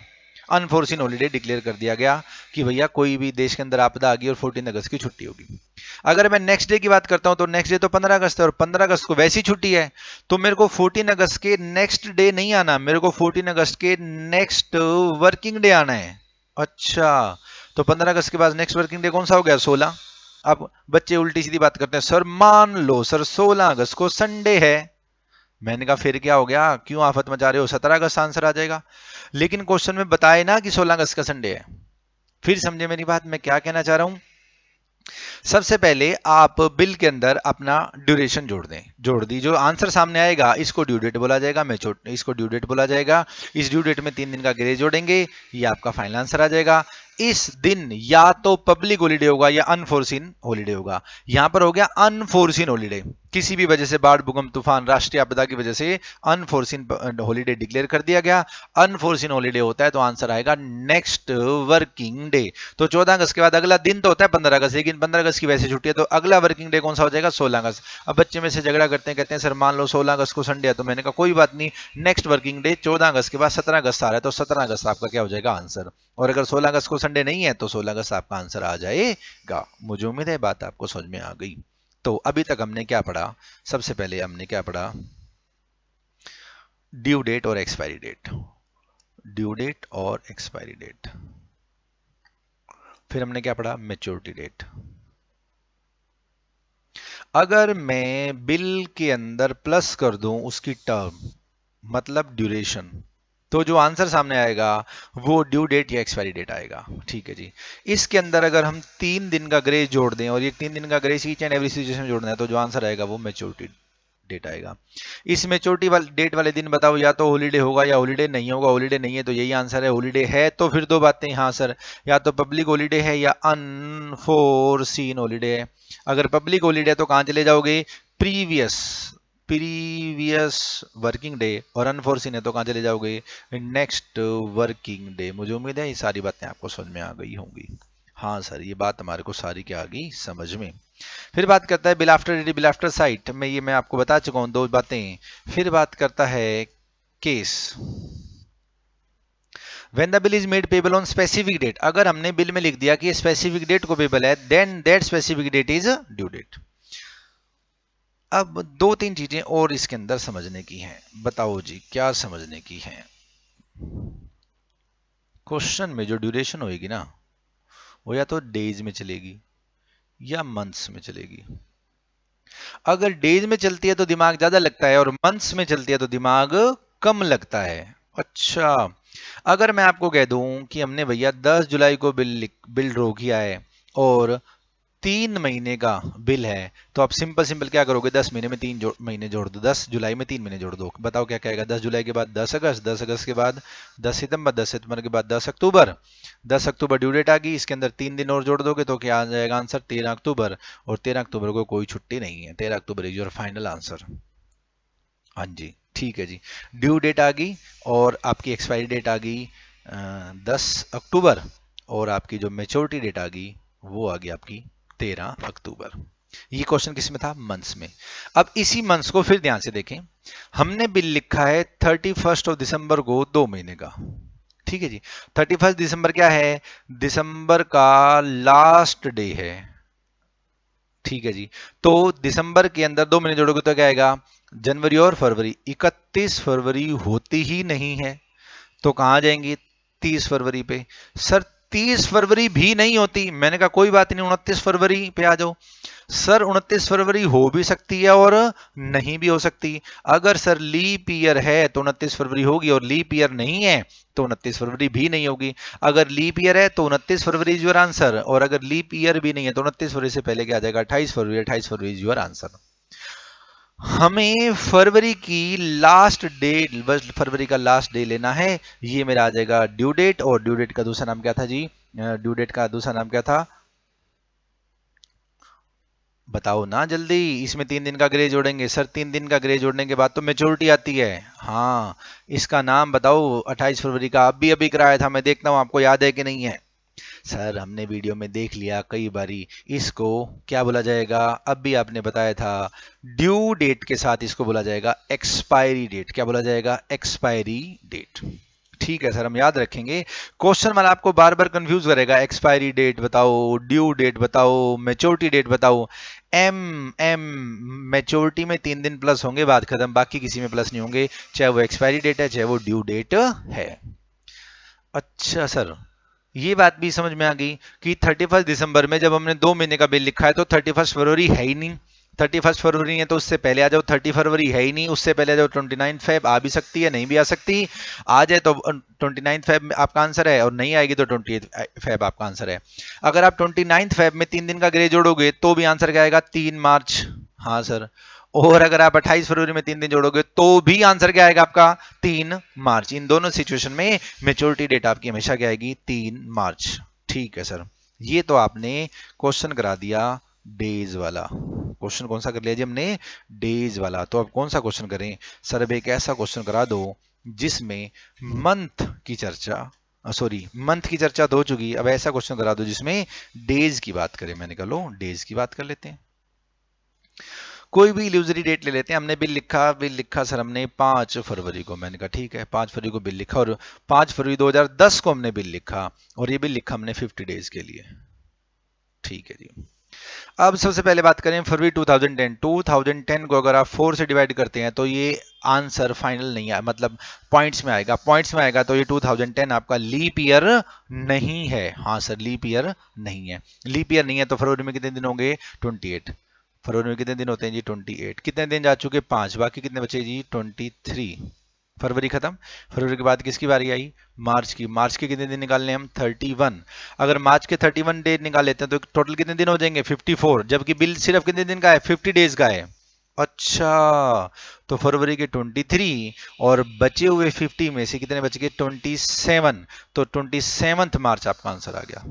अनफोर्सीन हॉलीडे डिक्लेयर कर दिया गया कि भैया कोई भी देश के अंदर आपदा आ गई और 14 अगस्त की छुट्टी होगी। अगर मैं नेक्स्ट डे की बात करता हूं तो नेक्स्ट डे तो 15 अगस्त है, और 15 अगस्त को वैसी छुट्टी है, तो मेरे को 14 अगस्त के नेक्स्ट डे नहीं आना, मेरे को 14 अगस्त के नेक्स्ट वर्किंग डे आना है। अच्छा, तो 15 अगस्त के बाद नेक्स्ट वर्किंग डे कौन सा हो गया, 16। अब बच्चे उल्टी सीधी बात करते हैं, सर मान लो सर 16 अगस्त को संडे है। मैंने कहा फिर क्या हो गया, क्यों आफत मचा रहे हो, 17 अगस्त आंसर आ जाएगा। लेकिन क्वेश्चन में बताए ना कि 16 अगस्त का संडे है। फिर समझे मेरी बात, मैं क्या कहना चाह रहा हूं। सबसे पहले आप बिल के अंदर अपना ड्यूरेशन जोड़ दें, जोड़ दी, जो आंसर सामने आएगा इसको ड्यू डेट बोला जाएगा, इसको ड्यू डेट बोला जाएगा। इस ड्यू डेट में 3 दिन का ग्रेज जोड़ेंगे, ये आपका फाइनल आंसर आ जाएगा। इस दिन या तो पब्लिक हॉलीडे होगा या अनफोर्सीन हॉलीडे होगा। यहां पर हो गया अनफोर्सीन हॉलीडे, किसी भी वजह से बाढ़ भूकंप तूफान राष्ट्रीय आपदा की वजह से अनफोर्सीन हॉलीडे डिक्लेयर कर दिया गया। अनफोर्सीन हॉलीडे होता है तो आंसर आएगा नेक्स्ट वर्किंग डे। तो 14 अगस्त के बाद अगला दिन तो होता है 15 अगस्त, लेकिन 15 अगस्त की वैसे छुट्टी है, तो अगला वर्किंग डे कौन सा हो जाएगा, 16 अगस्त। अब बच्चे में से झगड़ा करते हैं, कहते हैं सर मान लो 16 अगस्त को संडे है, तो मैंने कहा कोई बात नहीं, नेक्स्ट वर्किंग डे 14 अगस्त के बाद 17 अगस्त आ रहा है, तो 17 अगस्त आपका क्या हो जाएगा आंसर। और अगर 16 अगस्त को संडे नहीं है तो 16 अगस्त आपका आंसर आ जाएगा। मुझे उम्मीद है बात आपको समझ में आ गई। तो अभी तक हमने क्या पढ़ा, सबसे पहले हमने क्या पढ़ा, ड्यू डेट और एक्सपायरी डेट, ड्यू डेट और एक्सपायरी डेट। फिर हमने क्या पढ़ा, मेच्योरिटी डेट। अगर मैं बिल के अंदर प्लस कर दूं उसकी टर्म, मतलब ड्यूरेशन, तो जो आंसर सामने आएगा वो ड्यू डेट या एक्सपायरी डेट आएगा, ठीक है जी। इसके अंदर अगर हम 3 दिन का ग्रेस जोड़ दें और ये 3 दिन का grace each and every situation में जोड़ना है, तो जो आंसर आएगा वो मेच्योरिटी डेट आएगा। इस मेच्योरिटी वाले डेट वाले दिन बताओ या तो हॉलीडे होगा या हॉलीडे नहीं होगा। हॉलीडे नहीं है तो यही आंसर है। हॉलीडे है तो फिर दो बातें, हाँ सर, या तो पब्लिक हॉलीडे है या अनफोरसीन हॉलीडे है। अगर पब्लिक हॉलीडे है तो कहाँ चले जाओगे, प्रीवियस प्रीवियस वर्किंग डे, और अनफोर्सिन है तो कहाँ चले जाओगे, नेक्स्ट वर्किंग डे। मुझे उम्मीद है ये सारी बातें आपको समझ में आ गई होंगी। हाँ सर, ये बात हमारे को सारी क्या आ गई समझ में। फिर बात करता है bill after date, bill after sight में, ये मैं आपको बता चुका हूँ दो बातें। फिर बात करता है case, when the bill is made payable on specific date. अगर हमने बिल में लिख दिया कि स्पेसिफिक डेट को पेबल है, then that specific date is due date. अब दो तीन चीजें और इसके अंदर समझने की हैं। बताओ जी क्या समझने की हैं। क्वेश्चन में जो ड्यूरेशन होगी ना, वो या तो डेज में चलेगी या मंथ्स में चलेगी। अगर डेज में चलती है तो दिमाग ज्यादा लगता है, और मंथ्स में चलती है तो दिमाग कम लगता है। अच्छा, अगर मैं आपको कह दूं कि हमने भैया 10 जुलाई को बिल ड्रॉ किया है और 3 महीने का बिल है, तो आप सिंपल सिंपल क्या करोगे, 10 महीने में महीने जोड़ दो, 10 जुलाई में 3 महीने जोड़ दो। बताओ क्या कहेगा, 10 जुलाई के बाद 10 अगस्त, 10 अगस्त के बाद 10 सितंबर, 10 सितंबर के बाद 10 अक्टूबर, 10 अक्टूबर ड्यू डेट आ गई, इसके अंदर 3 दिन और जोड़ दोगे तो क्या आ जाएगा आंसर, 13 अक्टूबर। और 13 अक्टूबर को कोई छुट्टी नहीं है, 13 अक्टूबर इज योर फाइनल आंसर। हाँ जी ठीक है जी। ड्यू डेट आ गई और आपकी एक्सपायरी डेट आ गई 10 अक्टूबर, और आपकी जो मेच्योरिटी डेट आ गई वो आ गई आपकी 13 अक्टूबर। ये क्वेश्चन किस में था, मंथ्स में। अब इसी मंथ्स को फिर ध्यान से देखें, हमने बिल लिखा है 31 दिसंबर को, 2 महीने का। ठीक है जी, 31 दिसंबर क्या है, दिसंबर का लास्ट डे है। ठीक है जी, तो दिसंबर के अंदर 2 महीने जोड़ोगे तो क्या आएगा, जनवरी और फरवरी। 31 फरवरी होती ही नहीं है तो कहां जाएंगी, 30 फरवरी पे। सर 30 फरवरी भी नहीं होती, मैंने कहा कोई बात नहीं, 29 फरवरी पे आ जाओ। सर 29 फरवरी हो भी सकती है और नहीं भी हो सकती। अगर सर लीप ईयर है तो 29 फरवरी होगी, और लीप ईयर नहीं है तो 29 फरवरी भी नहीं होगी। अगर लीप ईयर है तो 29 फरवरी इज योर आंसर, और अगर लीप ईयर भी नहीं है तो 29 फरवरी से पहले क्या आ जाएगा, 28 फरवरी। 28 फरवरी इज योर आंसर। हमें फरवरी की लास्ट डेट, बस फरवरी का लास्ट डे लेना है। ये मेरा आ जाएगा ड्यू डेट, और ड्यू डेट का दूसरा नाम क्या था जी, ड्यू डेट का दूसरा नाम क्या था, बताओ ना जल्दी। इसमें 3 दिन का ग्रे जोड़ेंगे सर, 3 दिन का ग्रे जोड़ने के बाद तो मेच्योरिटी आती है। हाँ, इसका नाम बताओ, 28 फरवरी का अभी अभी कराया था, मैं देखता हूँ आपको याद है कि नहीं है। सर हमने वीडियो में देख लिया कई बारी, इसको क्या बोला जाएगा, अब भी आपने बताया था, ड्यू डेट के साथ इसको बोला जाएगा एक्सपायरी डेट। क्या बोला जाएगा, एक्सपायरी डेट। ठीक है सर, हम याद रखेंगे। क्वेश्चन वाला आपको बार बार कंफ्यूज करेगा, एक्सपायरी डेट बताओ, ड्यू डेट बताओ, मेच्योरिटी डेट बताओ। एम एम मेच्योरिटी में 3 दिन प्लस होंगे, बात खत्म, बाकी किसी में प्लस नहीं होंगे, चाहे वो एक्सपायरी डेट है चाहे वो ड्यू डेट है। अच्छा सर, ये बात भी समझ में आ गई कि 31 दिसंबर में जब हमने 2 महीने का बिल लिखा है तो 31 फरवरी है ही नहीं। 31 फरवरी है तो उससे पहले आ जाओ, 30 फरवरी है ही नहीं, उससे पहले आ जाओ, 29 फेब आ भी सकती है नहीं भी आ सकती। आ जाए तो 29 फेब आपका आंसर है, और नहीं आएगी तो 28 फेब आपका आंसर है। अगर आप 29 फेब में 3 दिन का ग्रे जोड़ोगे तो भी आंसर क्या आएगा, 3 मार्च। हाँ सर, और अगर आप 28 फरवरी में 3 दिन जोड़ोगे तो भी आंसर क्या आएगा आपका, 3 मार्च। इन दोनों सिचुएशन में मेच्योरिटी डेट आपकी हमेशा क्या आएगी, 3 मार्च। ठीक है सर, ये तो आपने क्वेश्चन करा दिया डेज वाला। क्वेश्चन कौन सा कर लिया जी हमने, डेज वाला। तो अब कौन सा क्वेश्चन करें सर, अब एक ऐसा क्वेश्चन करा दो जिसमें मंथ की चर्चा, सॉरी मंथ की चर्चा तो हो चुकी, अब ऐसा क्वेश्चन करा दो जिसमें डेज की बात करें। मैंने कहा लो डेज की बात कर लेते हैं। कोई भी इल्यूजरी डेट ले लेते हैं। हमने बिल लिखा सर हमने 5 फरवरी को। मैंने कहा ठीक है, 5 फरवरी को बिल लिखा, और 5 फरवरी 2010 को हमने बिल लिखा, और ये बिल लिखा हमने 50 डेज के लिए। ठीक है जी, अब सबसे पहले बात करें फरवरी 2010। 2010 को अगर आप 4 से डिवाइड करते हैं तो ये आंसर फाइनल नहीं आया, मतलब पॉइंट्स में आएगा। पॉइंट्स में आएगा तो ये 2010 आपका लीप ईयर नहीं है। हाँ सर, लीप ईयर नहीं है। लीप ईयर नहीं है तो फरवरी में कितने दिन होंगे, 28। फरवरी में कितने दिन होते हैं जी, 28। कितने दिन जा चुके, 5, बाकी कितने बचे जी, 23। फरवरी खत्म। फरवरी के बाद किसकी बारी आई, मार्च की। मार्च के कितने दिन निकालने हम, 31। अगर मार्च के 31 डे निकाल लेते हैं तो टोटल कितने दिन हो जाएंगे, 54, जबकि बिल सिर्फ कितने दिन का है, 50 डेज का है। अच्छा, तो फरवरी के 23 और बचे हुए 50 में से कितने बच गए? 27। तो 27 मार्च आपका आंसर आ गया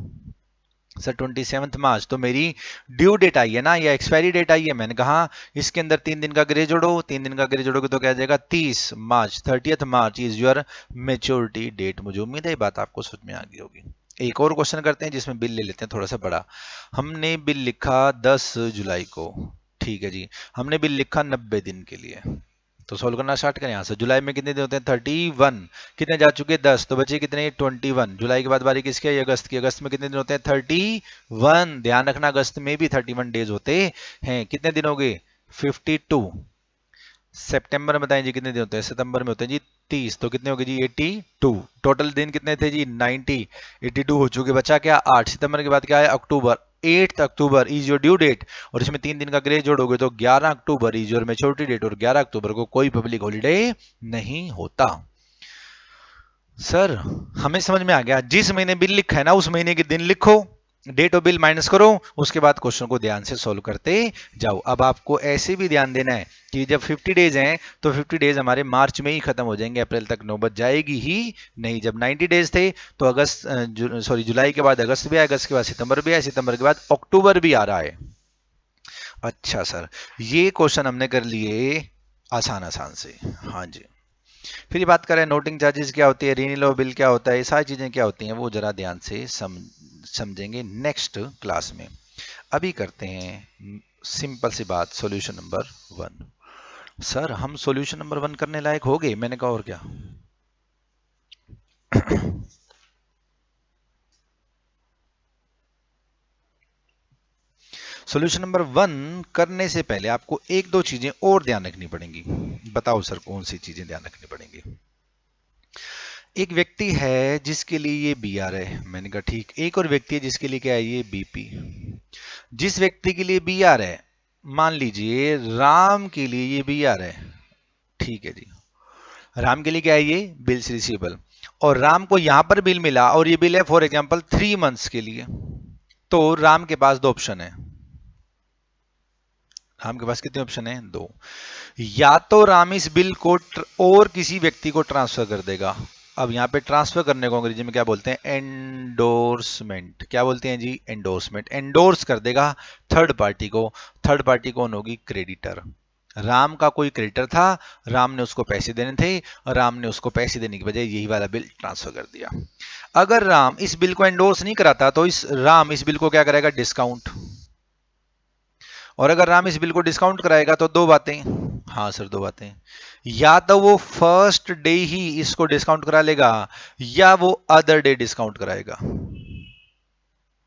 सर। 27 मार्च तो मेरी ड्यू डेट आई है ना, या एक्सपायरी डेट आई है। मैंने कहा इसके अंदर 3 दिन का ग्रे जोड़ो, 3 दिन का ग्रे जोड़ोगे तो क्या आ जाएगा? 30 मार्च। 30 मार्च इज योर मेच्योरिटी डेट। मुझे उम्मीद है ये बात आपको समझ में आ गई होगी। एक और क्वेश्चन करते हैं जिसमें बिल ले लेते हैं थोड़ा सा बड़ा। हमने बिल लिखा 10 जुलाई को, ठीक है जी। हमने बिल लिखा 90 दिन के लिए। तो सोल्व करना स्टार्ट करें। यहाँ से जुलाई में कितने दिन होते हैं? 31। कितने जा चुके? 10। तो बचे कितने? 21। जुलाई के बाद बारी किसकी है? अगस्त की। अगस्त में कितने दिन होते हैं? 31। ध्यान रखना अगस्त में भी 31 डेज होते हैं। कितने दिन हो गए? 52। सितंबर में बताएं जी कितने दिन होते हैं? सितंबर में होते हैं जी 30। तो कितने हो गए जी? 82। टोटल दिन कितने थे जी? 90। 82 हो चुके। बचा क्या? 8। सितंबर के बाद क्या है? October. 8 October is your due date, और इसमें 3 दिन का ग्रे जोड़ोगे तो 11 October is your maturity date, और 11 अक्टूबर को कोई पब्लिक हॉलीडे नहीं होता। सर हमें समझ में आ गया, जिस महीने बिल लिखा है ना उस महीने के दिन लिखो, डेट ऑफ बिल माइनस करो, उसके बाद क्वेश्चन को ध्यान से सॉल्व करते जाओ। अब आपको ऐसे भी ध्यान देना है कि जब 50 डेज हैं तो 50 डेज हमारे मार्च में ही खत्म हो जाएंगे, अप्रैल तक नौबत जाएगी ही नहीं। जब 90 डेज थे तो अगस्त सॉरी जुलाई के बाद अगस्त भी आया, अगस्त के बाद सितंबर भी आया, सितंबर के बाद अक्टूबर भी आ रहा है। अच्छा सर, ये क्वेश्चन हमने कर लिए आसान आसान से। हाँ जी। फिर ये बात करें नोटिंग चार्जेस क्या होती है, रीनिलो बिल क्या होता है, ये सारी चीजें क्या होती हैं, वो जरा ध्यान से समझेंगे नेक्स्ट क्लास में। अभी करते हैं सिंपल सी बात, सॉल्यूशन नंबर 1। सर हम सॉल्यूशन नंबर 1 करने लायक हो गए? मैंने कहा और क्या। सॉल्यूशन नंबर 1 करने से पहले आपको एक दो चीजें और ध्यान रखनी पड़ेंगी। बताओ सर कौन सी चीजें ध्यान रखनी पड़ेंगी। एक व्यक्ति है जिसके लिए ये बी आर है, मैंने कहा ठीक। एक और व्यक्ति है जिसके लिए क्या है? ये बीपी। जिस व्यक्ति के लिए बी आर है, मान लीजिए राम के लिए ये बी आर है, ठीक है जी। राम के लिए क्या है? ये बिल्स रिसीवेबल, और राम को यहां पर बिल मिला, और ये बिल है फॉर एग्जांपल 3 मंथ्स के लिए। तो राम के पास दो ऑप्शन है। राम के पास कितने ऑप्शन है? दो। या तो राम इस बिल को और किसी व्यक्ति को ट्रांसफर कर देगा। अब यहाँ पे ट्रांसफर करने को अंग्रेजी में क्या बोलते हैं? एंडोर्समेंट। क्या बोलते हैं जी? एंडोर्समेंट। एंडोर्स कर देगा थर्ड पार्टी को। थर्ड पार्टी कौन होगी? क्रेडिटर। राम का कोई क्रेडिटर था, राम ने उसको पैसे देने थे, और राम ने उसको पैसे देने की बजाय यही वाला बिल ट्रांसफर कर दिया। अगर राम इस बिल को एंडोर्स नहीं कराता तो इस राम इस बिल को क्या करेगा? डिस्काउंट। और अगर राम इस बिल को डिस्काउंट कराएगा तो दो बातें। हाँ सर दो बातें। या तो वो फर्स्ट डे ही इसको डिस्काउंट करा लेगा, या वो अदर डे डिस्काउंट कराएगा।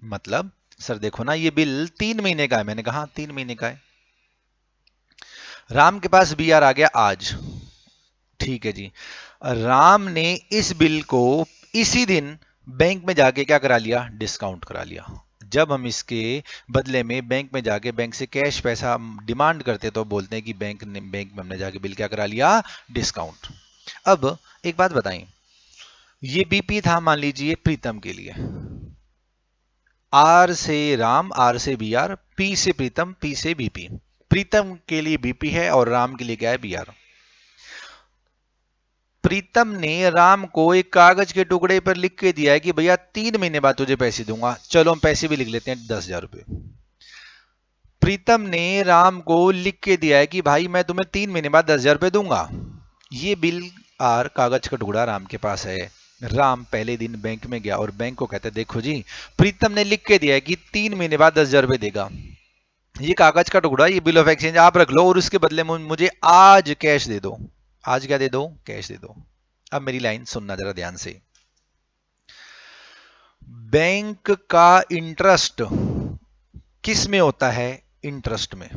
मतलब सर देखो ना, ये बिल 3 महीने का है, मैंने कहा 3 महीने का है। राम के पास बी आर आ गया आज, ठीक है जी। राम ने इस बिल को इसी दिन बैंक में जाके क्या करा लिया? डिस्काउंट करा लिया। जब हम इसके बदले में बैंक में जाके बैंक से कैश पैसा डिमांड करते तो बोलते हैं कि बैंक में हमने जाके बिल क्या करा लिया? डिस्काउंट। अब एक बात बताएं, ये बीपी था मान लीजिए प्रीतम के लिए। आर से राम, आर से बी आर, पी से प्रीतम, पी से बीपी। प्रीतम के लिए बीपी है और राम के लिए क्या है? B are. प्रीतम ने राम को एक कागज के टुकड़े पर लिख के दिया है कि भैया 3 महीने बाद तुझे पैसे दूंगा। चलो हम पैसे भी लिख लेते हैं, 10,000 रुपए। प्रीतम ने राम को लिख के दिया है कि भाई मैं तुम्हें 3 महीने बाद 10,000 रुपए दूंगा। ये बिल आर कागज का टुकड़ा राम के पास है। राम पहले दिन बैंक में गया और बैंक को कहता है देखो जी, प्रीतम ने लिख के दिया है कि 3 महीने बाद 10,000 रुपए देगा। ये कागज का टुकड़ा, ये बिल ऑफ एक्सचेंज आप रख लो, और उसके बदले में मुझे आज कैश दे दो। आज क्या दे दो? कैश दे दो। अब मेरी लाइन सुनना जरा ध्यान से। बैंक का इंटरेस्ट किस में होता है? इंटरेस्ट में।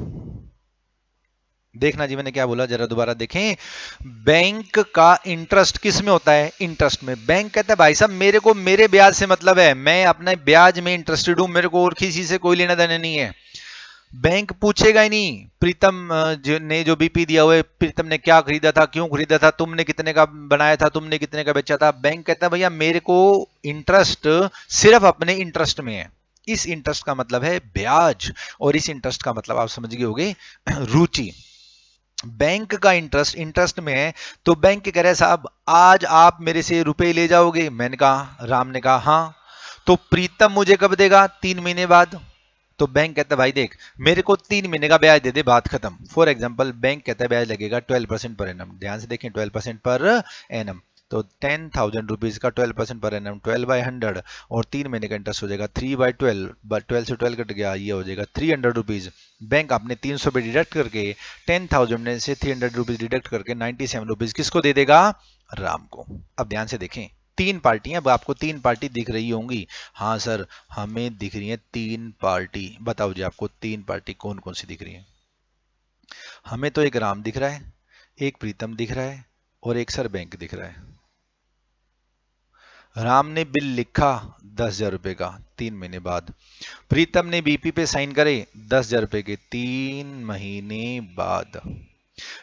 देखना जी मैंने क्या बोला, जरा दोबारा देखें। बैंक का इंटरेस्ट किस में होता है? इंटरेस्ट में। बैंक कहता है भाई साहब मेरे को मेरे ब्याज से मतलब है, मैं अपने ब्याज में इंटरेस्टेड हूं, मेरे को और किसी से कोई लेना देना नहीं है। बैंक पूछेगा ही नहीं प्रीतम ने जो बीपी दिया हुआ है, प्रीतम ने क्या खरीदा था, क्यों खरीदा था, तुमने कितने का बनाया था, तुमने कितने का बेचा था। बैंक कहता है भैया मेरे को इंटरेस्ट सिर्फ अपने इंटरेस्ट में है। इस इंटरेस्ट का मतलब है ब्याज, और इस इंटरेस्ट का मतलब आप समझ गए होंगे रुचि। बैंक का इंटरेस्ट इंटरेस्ट में है, तो बैंक कह रहा है साहब आज आप मेरे से रुपए ले जाओगे। मैंने कहा, राम ने कहा हाँ। तो प्रीतम मुझे कब देगा? 3 महीने बाद। तो बैंक कहता है भाई देख, मेरे को 3 महीने का ब्याज दे दे, बात खत्म। फॉर एग्जाम्पल बैंक कहता है ब्याज लगेगा 12% पर एनम। ध्यान से देखें, 12% पर एनम। तो 10,000 रुपीज का 12% पर एनम 12/100, और 3 महीने का इंटरेस्ट हो जाएगा 3/12। 12 से 12 कट गया, ये हो जाएगा 300 रुपीज। बैंक आपने 300 रुपये डिडक्ट करके 10,000 में से 300 रुपीज डिडक्ट करके 97 रुपीज किसको दे देगा? राम को। अब ध्यान से देखें, तीन पार्टी हैं, अब आपको तीन पार्टी दिख रही होंगी। हाँ सर, हमें दिख रही है तीन पार्टी। बताओ जी, आपको तीन पार्टी कौन कौन सी दिख रही है? हमें तो एक राम दिख रहा है, एक प्रीतम दिख रहा है, और एक सर बैंक दिख रहा है। राम ने बिल लिखा 10,000 रुपए का 3 महीने बाद। प्रीतम ने बीपी पे साइन करे 10,000 रुपए के 3 महीने बाद।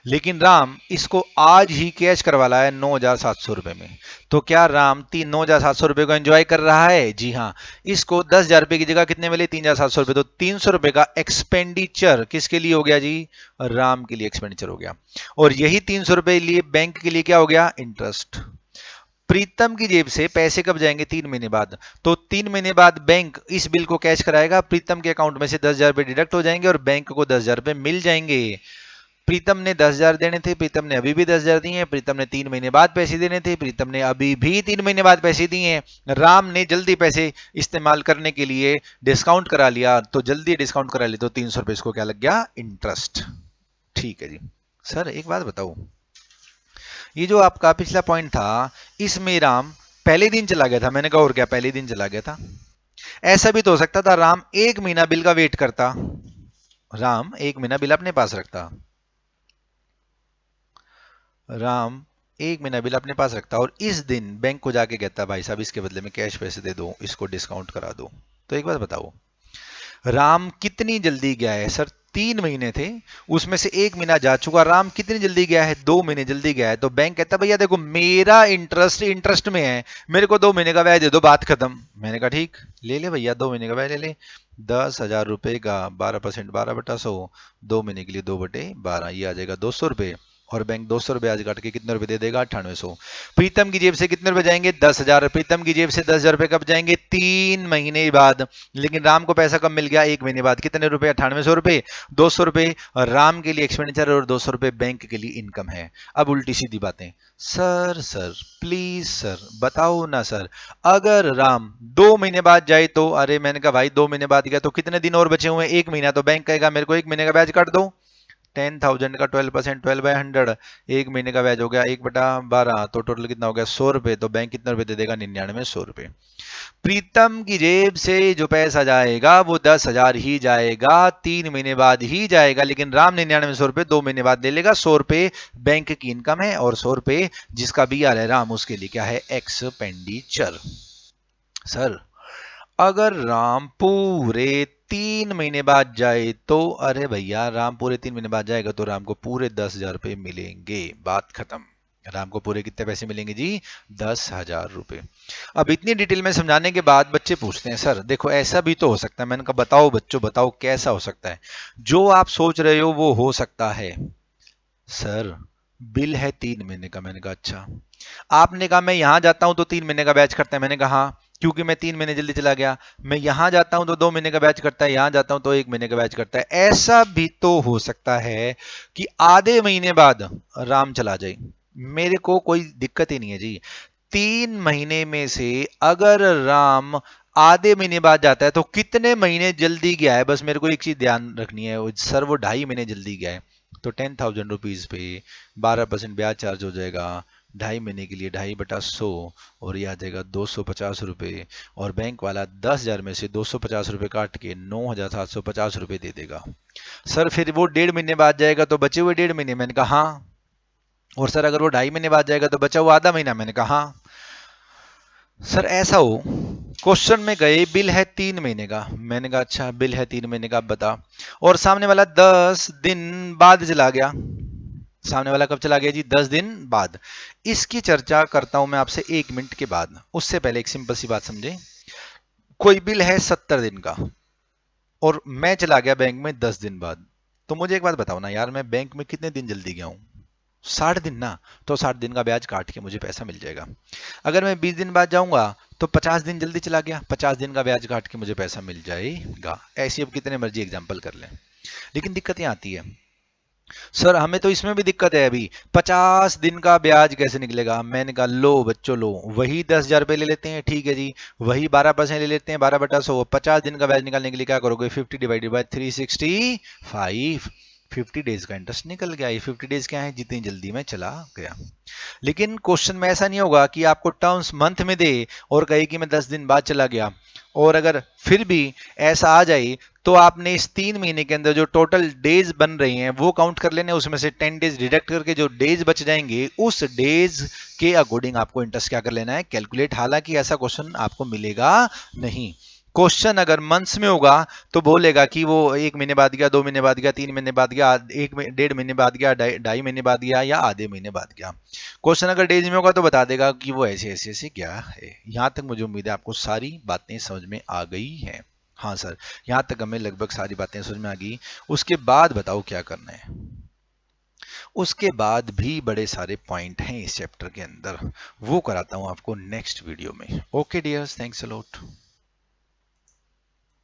लेकिन राम इसको आज ही कैश करवा लाया है 9,700 रुपए में। तो क्या राम 9,700 रुपए को एंजॉय कर रहा है? जी हाँ। इसको 10,000 रुपए की जगह कितने मिले? 3,700 रुपए। तो 300 रुपए का एक्सपेंडिचर किसके लिए हो गया जी? राम के लिए एक्सपेंडिचर हो गया। और यही 300 रुपए लिए बैंक के लिए क्या हो गया? इंटरेस्ट। प्रीतम की जेब से पैसे कब जाएंगे? 3 महीने बाद। तो 3 महीने बाद बैंक इस बिल को कैश कराएगा, प्रीतम के अकाउंट में से 10,000 रुपए डिडक्ट हो जाएंगे और बैंक को 10,000 रुपए मिल जाएंगे। प्रीतम ने 10,000 देने थे, प्रीतम ने अभी भी 10,000 दिए हैं। प्रीतम ने 3 महीने बाद पैसे देने थे, प्रीतम ने अभी भी 3 महीने बाद पैसे दिए हैं। राम ने जल्दी पैसे इस्तेमाल करने के लिए डिस्काउंट करा लिया, तो जल्दी डिस्काउंट करा लिया, तो 300 रुपए इसको क्या लग गया? इंटरेस्ट। ठीक है जी। सर एक बात बताओ, ये जो आपका पिछला पॉइंट था, इसमें राम पहले दिन चला गया था। मैंने कहा और क्या, पहले दिन चला गया था? ऐसा भी तो हो सकता था राम 1 महीना बिल का वेट करता, राम 1 महीना बिल अपने पास रखता, राम 1 महीना बिल अपने पास रखता और इस दिन बैंक को जाके कहता भाई साहब इसके बदले में कैश पैसे दे दो, इसको डिस्काउंट करा दो। तो एक बात बताओ, राम कितनी जल्दी गया है? सर 3 महीने थे, उसमें से 1 महीना जा चुका। राम कितनी जल्दी गया है? 2 महीने जल्दी गया है। तो बैंक कहता भैया देखो मेरा इंटरेस्ट इंटरेस्ट में है, मेरे को 2 महीने का ब्याज दे दो, बात खत्म। मैंने कहा ठीक, ले ले भैया 2 महीने का ब्याज ले ले। 10,000 रुपए का 12%, 12/100, 2 महीने के लिए 2/12, ये आ जाएगा 200 रुपए। और बैंक 200 रुपए आज काट के कितने रुपए दे देगा? 9800। प्रीतम की जेब से कितने रुपए जाएंगे? 10,000। प्रीतम की जेब से 10,000 रुपए कब जाएंगे? 3 महीने बाद। लेकिन राम को पैसा कब मिल गया? 1 महीने बाद। कितने रुपए? 9800 रुपए। 200 रुपए राम के लिए एक्सपेंडिचर और 200 रुपए बैंक के लिए इनकम है। अब उल्टी सीधी बातें। सर प्लीज सर बताओ ना सर, अगर राम 2 महीने बाद जाए तो? अरे मैंने कहा भाई 2 महीने बाद गया तो कितने दिन और बचे हुए हैं? 1 महीना। तो बैंक कहेगा मेरे को 1 महीने का ब्याज काट दो। 10,000 का 12%, 12/100, 1 महीने का ब्याज हो गया 1/12, तो टोटल कितना हो गया? 100 रुपए। तो बैंक कितना रुपए दे देगा? 99, 100 रुपए। प्रीतम की जेब से जो पैसा जाएगा वो 10,000 ही जाएगा, 3 महीने बाद ही जाएगा। लेकिन राम 99, 100 रुपए 2 महीने बाद ले लेगा। 100 रुपए बैंक की इनकम है और 100 रुपए जिसका बी आर है राम, उसके लिए क्या है? एक्सपेंडिचर। सर अगर राम पूरे 3 महीने बाद जाए तो? अरे भैया राम पूरे 3 महीने बाद जाएगा तो राम को पूरे 10,000 रुपए मिलेंगे, बात खत्म। राम को पूरे कितने पैसे मिलेंगे जी? 10,000 रुपए। अब इतनी डिटेल में समझाने के बाद बच्चे पूछते हैं सर देखो ऐसा भी तो हो सकता है। मैंने कहा बताओ बच्चों बताओ कैसा हो सकता है? जो आप सोच रहे हो वो हो सकता है। सर बिल है 3 महीने का। मैंने कहा अच्छा। आपने कहा मैं यहां जाता हूं तो 3 महीने का बैच करता है। मैंने कहा हाँ, क्योंकि मैं 3 महीने जल्दी चला गया। मैं यहां जाता हूं तो 2 महीने का बैच करता है, यहां जाता हूं तो 1 महीने का बैच करता है। ऐसा भी तो हो सकता है कि आधे महीने बाद राम चला जाए, मेरे को कोई दिक्कत ही नहीं है जी। 3 महीने में से अगर राम आधे महीने बाद जाता है तो कितने महीने जल्दी गया है? बस मेरे को एक चीज ध्यान रखनी है सर, वो 2.5 महीने जल्दी गया है। तो 10,000 रुपीज पे 12% ब्याज चार्ज हो जाएगा 2.5 महीने के लिए, 2.5/100, और ये आ जाएगा 250 रुपए। और बैंक वाला 10,000 में से 250 रुपए काट के 9,750 रुपए दे देगा। सर फिर वो 1.5 महीने बाद जाएगा तो बचे हुए 1.5 महीने? मैंने कहा हाँ। और सर अगर वो 2.5 महीने बाद जाएगा तो बचा हुआ आधा महीना? मैंने कहा हाँ। सर ऐसा हो, क्वेश्चन में गए बिल है 3 महीने का। मैंने कहा अच्छा बिल है 3 महीने का, आप बता। और सामने वाला 10 दिन बाद चला गया। सामने वाला कब चला गया जी? 10 दिन बाद। इसकी चर्चा करता हूं मैं आपसे 1 मिनट के बाद। उससे पहले एक सिंपल सी बात समझे। कोई बिल है 70 दिन का और मैं चला गया बैंक में 10 दिन बाद। तो मुझे एक बात बताओ ना यार, मैं बैंक में कितने दिन जल्दी गया हूँ? 60 दिन ना। तो 60 दिन का ब्याज काट के मुझे पैसा मिल जाएगा। अगर मैं 20 दिन बाद जाऊंगा तो 50 दिन जल्दी चला गया, 50 दिन का ब्याज काट के मुझे पैसा मिल जाएगा। ऐसी अब कितने मर्जी एग्जाम्पल कर लें। लेकिन दिक्कत यहाँ आती है, सर हमें तो इसमें भी दिक्कत है अभी, 50 दिन का ब्याज कैसे निकलेगा? मैंने कहा लो बच्चों लो, वही 10,000 रुपये ले लेते हैं, ठीक है जी, वही 12% ले लेते हैं, 12/100, 50 दिन का ब्याज निकालने के लिए क्या करोगे? 50 डिवाइडेड बाय 365, 50 डेज का इंटरेस्ट निकल गया। ये 50 डेज क्या है, जितनी जल्दी में चला गया। लेकिन क्वेश्चन में ऐसा नहीं होगा कि आपको टर्म्स मंथ में दे और कहे कि मैं 10 दिन बाद चला गया। और अगर फिर भी ऐसा आ जाए तो आपने इस 3 महीने के अंदर जो टोटल डेज बन रही हैं वो काउंट कर लेने, उसमें से 10 डेज डिडक्ट करके जो डेज बच जाएंगे उस डेज के अकॉर्डिंग आपको इंटरेस्ट क्या कर लेना है, कैलकुलेट। हालांकि ऐसा क्वेश्चन आपको मिलेगा नहीं। क्वेश्चन अगर मंथ्स में होगा तो बोलेगा कि वो 1 महीने बाद गया, 2 महीने बाद गया, 3 महीने बाद गया, 1 डेढ़ महीने बाद गया, 2.5 महीने बाद गया, या आधे महीने बाद गया। क्वेश्चन अगर डेज में होगा तो बता देगा कि वो ऐसे ऐसे ऐसे गया है। यहां तक मुझे उम्मीद है आपको सारी बातें समझ में आ गई हैं। हाँ सर, यहाँ तक हमें लगभग सारी बातें समझ में आ गई। उसके बाद बताओ क्या करना है। उसके बाद भी बड़े सारे पॉइंट हैं इस चैप्टर के अंदर, वो कराता हूँ आपको नेक्स्ट वीडियो में। Okay dears, thanks a lot.